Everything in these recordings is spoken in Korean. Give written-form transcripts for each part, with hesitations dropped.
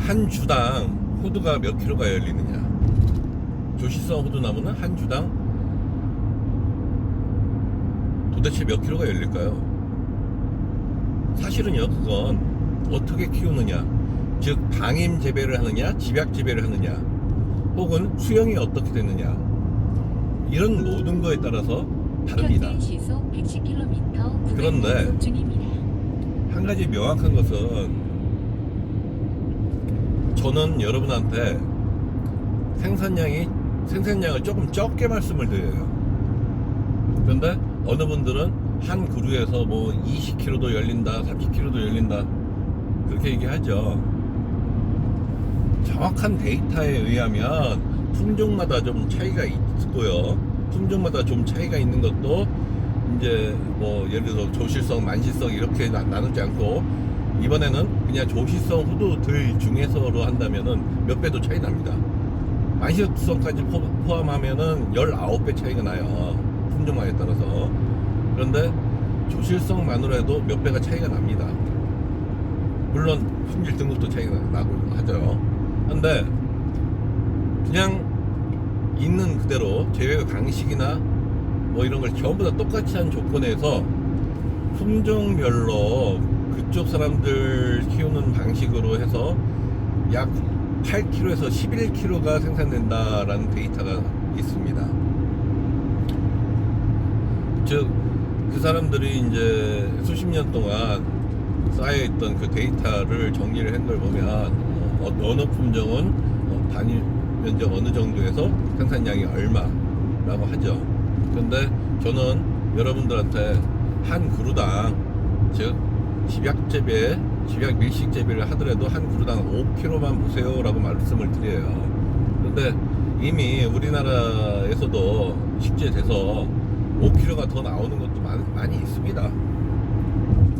한 주당 호두가 몇 킬로가 열리느냐. 조시성 호두나무는 한 주당 도대체 몇 킬로가 열릴까요? 사실은요, 그건 어떻게 키우느냐, 즉 방임 재배를 하느냐, 집약 재배를 하느냐, 혹은 수영이 어떻게 되느냐, 이런 모든 거에 따라서 다릅니다. 시속 110km 그런데 한 가지 명확한 것은, 저는 여러분한테 생산량을 조금 적게 말씀을 드려요. 그런데 어느 분들은 한 그루에서 뭐 20kg도 열린다, 30kg도 열린다, 그렇게 얘기하죠. 정확한 데이터에 의하면 품종마다 좀 차이가 있고요. 품종마다 좀 차이가 있는 것도 이제 뭐 예를 들어서 조실성, 만실성 이렇게 나누지 않고, 이번에는 그냥 조실성 호두들 중에서로 한다면은 몇 배도 차이 납니다. 만실성까지 포함하면은 19배 차이가 나요, 품종마에 따라서. 그런데 조실성만으로 해도 몇 배가 차이가 납니다. 물론 품질 등급도 차이가 나고 하죠. 근데 그냥 있는 그대로 재배 방식이나 뭐 이런 걸 전부 다 똑같이 한 조건에서 품종별로 그쪽 사람들 키우는 방식으로 해서 약 8kg에서 11kg가 생산된다라는 데이터가 있습니다. 즉, 그 사람들이 이제 수십 년 동안 쌓여있던 그 데이터를 정리를 한 걸 보면, 어느 품종은 단위 면적 어느 정도에서 생산량이 얼마라고 하죠. 그런데 저는 여러분들한테 한 그루당, 즉 집약 밀식 재배를 하더라도 한 그루당 5kg만 보세요 라고 말씀을 드려요. 그런데 이미 우리나라에서도 식재돼서 5kg가 더 나오는 것도 많이 있습니다.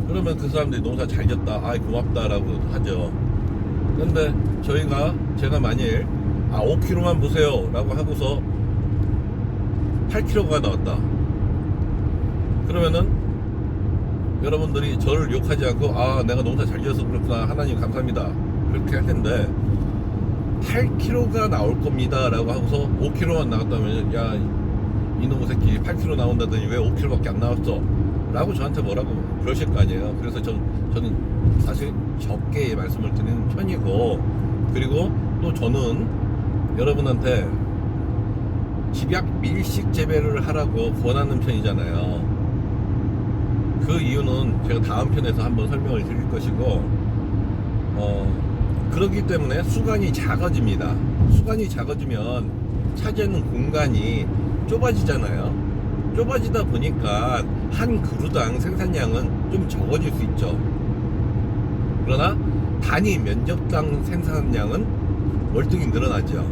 그러면 그 사람들이 농사 잘 졌다, 아이 고맙다라고 하죠. 그런데 제가 만일 5kg만 보세요 라고 하고서 8kg가 나왔다, 그러면은 여러분들이 저를 욕하지 않고, 내가 농사 잘 지어서 그렇구나, 하나님 감사합니다, 그렇게 할 텐데, 8kg가 나올 겁니다 라고 하고서 5kg만 나왔다면, 야 이놈의 새끼 8kg 나온다더니 왜 5kg밖에 안 나왔어 라고 저한테 뭐라고 그러실 거 아니에요. 그래서 저는 사실 적게 말씀을 드리는 편이고, 그리고 또 저는 여러분한테 집약 밀식 재배를 하라고 권하는 편이잖아요. 그 이유는 제가 다음 편에서 한번 설명을 드릴 것이고, 그렇기 때문에 수간이 작아집니다. 수간이 작아지면 차지하는 공간이 좁아지잖아요. 좁아지다 보니까 한 그루당 생산량은 좀 적어질 수 있죠. 그러나 단위 면적당 생산량은 월등히 늘어나죠.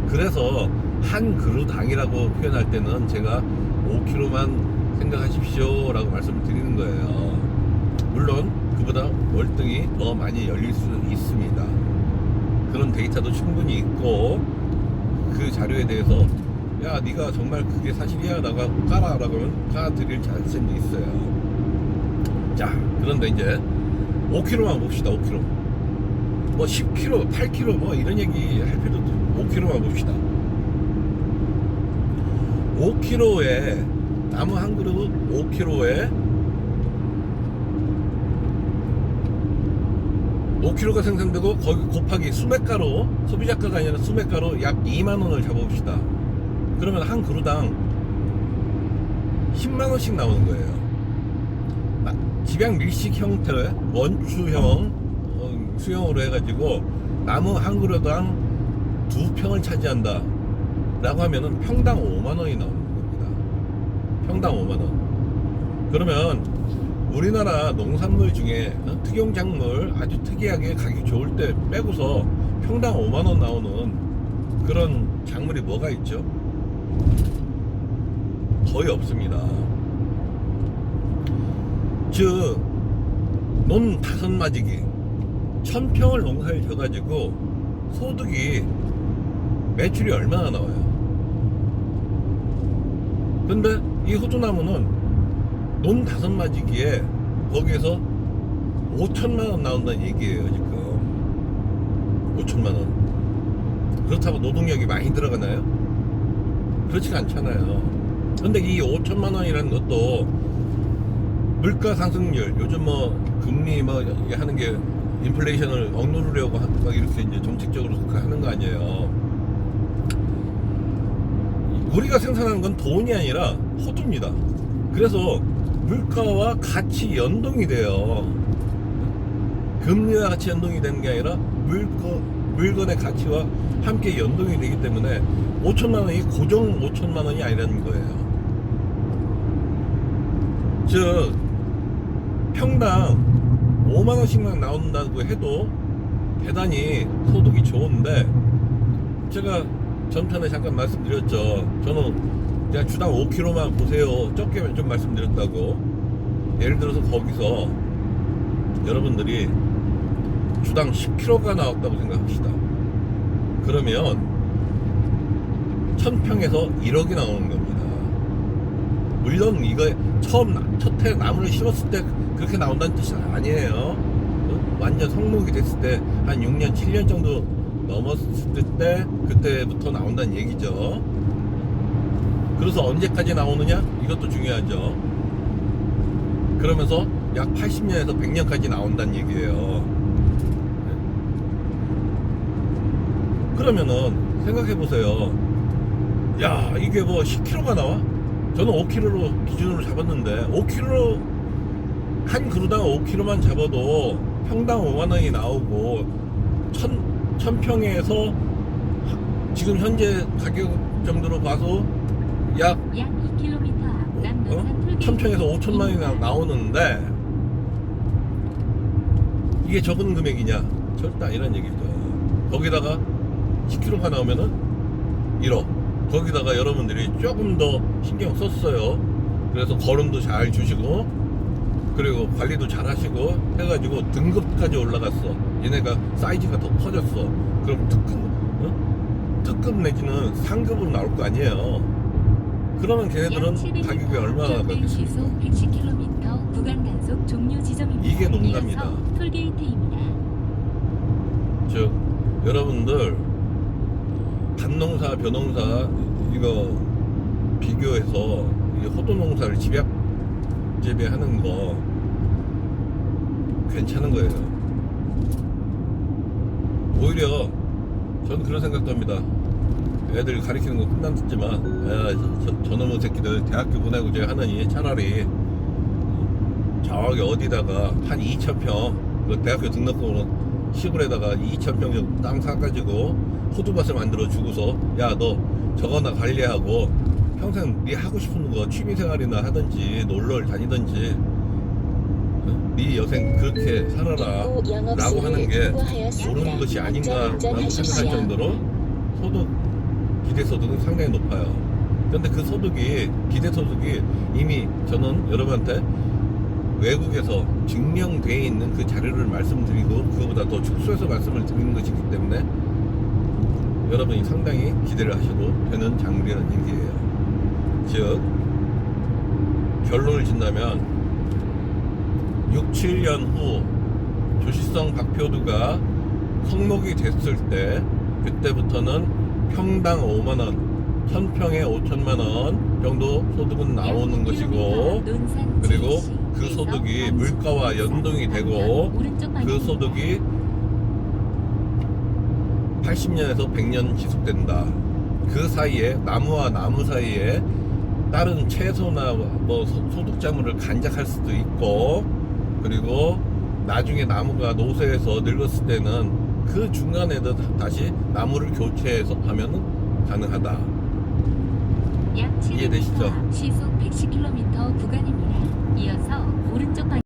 그래서 한 그루당이라고 표현할 때는 제가 5kg만 생각하십시오 라고 말씀을 드리는 거예요. 물론 그보다 월등히 더 많이 열릴 수 있습니다. 그런 데이터도 충분히 있고, 그 자료에 대해서 야 네가 정말 그게 사실이야 라고 까라라고 하면 까드릴 자신도 있어요. 자, 그런데 이제 5kg만 봅시다. 5kg 뭐 10kg 8kg 뭐 이런 얘기 할 필요도 없고 5kg만 봅시다. 5kg에 나무 한 그루 5kg에 5kg가 생산되고, 거기 곱하기 수매가로, 소비자가가 아니라 수매가로 약 2만원을 잡아봅시다. 그러면 한 그루당 10만원씩 나오는 거예요. 집약 밀식 형태의 원추형 수형으로 해가지고 나무 한 그루당 2평을 차지한다 라고 하면은 평당 5만원이 나오는 겁니다. 평당 5만원. 그러면 우리나라 농산물 중에 특용작물 아주 특이하게 가격이 좋을 때 빼고서 평당 5만원 나오는 그런 작물이 뭐가 있죠? 거의 없습니다. 즉, 논 5마지기 1000평을 농사를 져가지고 소득이, 매출이 얼마나 나와요? 근데 이 호두나무는 논 5마지기에 거기에서 5천만원 나온다는 얘기예요, 지금. 5천만 원. 그렇다고 노동력이 많이 들어가나요? 그렇지가 않잖아요. 근데 이 5천만 원이라는 것도 물가 상승률, 요즘 뭐 금리 뭐 하는 게 인플레이션을 억누르려고 막 이렇게 이제 정책적으로 하는 거 아니에요. 우리가 생산하는 건 돈이 아니라 호두입니다. 그래서 물가와 같이 연동이 돼요. 금리와 같이 연동이 되는 게 아니라 물건의 가치와 함께 연동이 되기 때문에 5천만 원이 고정 5천만 원이 아니라는 거예요. 즉 평당 5만 원씩만 나온다고 해도 대단히 소득이 좋은데, 제가 전편에 잠깐 말씀드렸죠. 저는 그냥 주당 5kg만 보세요, 적게 좀 말씀드렸다고. 예를 들어서 거기서 여러분들이 주당 10kg가 나왔다고 생각합시다. 그러면 1000평에서 1억이 나오는 겁니다. 물론 이거 첫해 나무를 심었을 때 그렇게 나온다는 뜻이 아니에요. 완전 성목이 됐을 때 한 6년 7년 정도 넘었을 때 그때부터 나온다는 얘기죠. 그래서 언제까지 나오느냐, 이것도 중요하죠. 그러면서 약 80년에서 100년까지 나온다는 얘기예요. 그러면은 생각해보세요. 야, 이게 뭐 10kg가 나와? 저는 5kg로 기준으로 잡았는데, 5kg 한 그루당 5kg만 잡아도 평당 5만 원이 나오고 1000평에서 지금 현재 가격 정도로 봐서 약 2km 앞 남노산 톨게이트 1000평에서 5천만 원이 나오는데, 이게 적은 금액이냐? 절대 아니란 얘기죠. 거기다가 10kg가 나오면은 1억. 거기다가 여러분들이 조금 더 신경 썼어요. 그래서 거름도 잘 주시고, 그리고 관리도 잘 하시고 해가지고 등급까지 올라갔어. 얘네가 사이즈가 더 커졌어. 그럼 특급 내지는 상급으로 나올 거 아니에요. 그러면 걔네들은 가격이 얼마나 가겠습니까? 시속 110km 구간 단속 종료 지점입니다. 이게 농담이다. 이어서 톨게이트입니다. 즉 여러분들 밭농사 벼농사 이거 비교해서 이 호두농사를 집약 재배하는 거 괜찮은 거예요. 오히려 전 그런 생각도 합니다. 애들 가르치는 거 끝났지만 저놈의 새끼들 대학교 보내고 제가 하느니 차라리 저기 어디다가 한 2,000평 그 대학교 등록금으로 시골에다가 2,000평 정도 땅 사가지고 호두밭을 만들어 주고서, 야 너 저거나 관리하고 평생 네 하고 싶은 거 취미생활이나 하든지 놀러를 다니든지 네 여생 그렇게 살아라 라고 하는 게 옳은 것이 아닌가 라고 생각할 정도로 기대소득은 상당히 높아요. 그런데 그 기대소득이 이미 저는 여러분한테 외국에서 증명되어 있는 그 자료를 말씀드리고 그거보다 더 축소해서 말씀을 드리는 것이기 때문에 여러분이 상당히 기대를 하셔도 되는 작물이라는 얘기예요. 즉 결론을 짓다면 6, 7년 후 조시성 박표두가 성목이 됐을 때 그때부터는 평당 5만원 1000평에 5천만원 정도 소득은 나오는 것이고, 그리고 그 소득이 물가와 연동이 되고 그 소득이 80년에서 100년 지속된다. 그 사이에 나무와 나무 사이에 다른 채소나 뭐 소득작물을 간작할 수도 있고, 그리고 나중에 나무가 노쇠해서 늙었을 때는 그 중간에도 다시 나무를 교체해서 하면은 가능하다. 약 700m 이해되시죠? 시속 110km 구간입니다. 이어서 오른쪽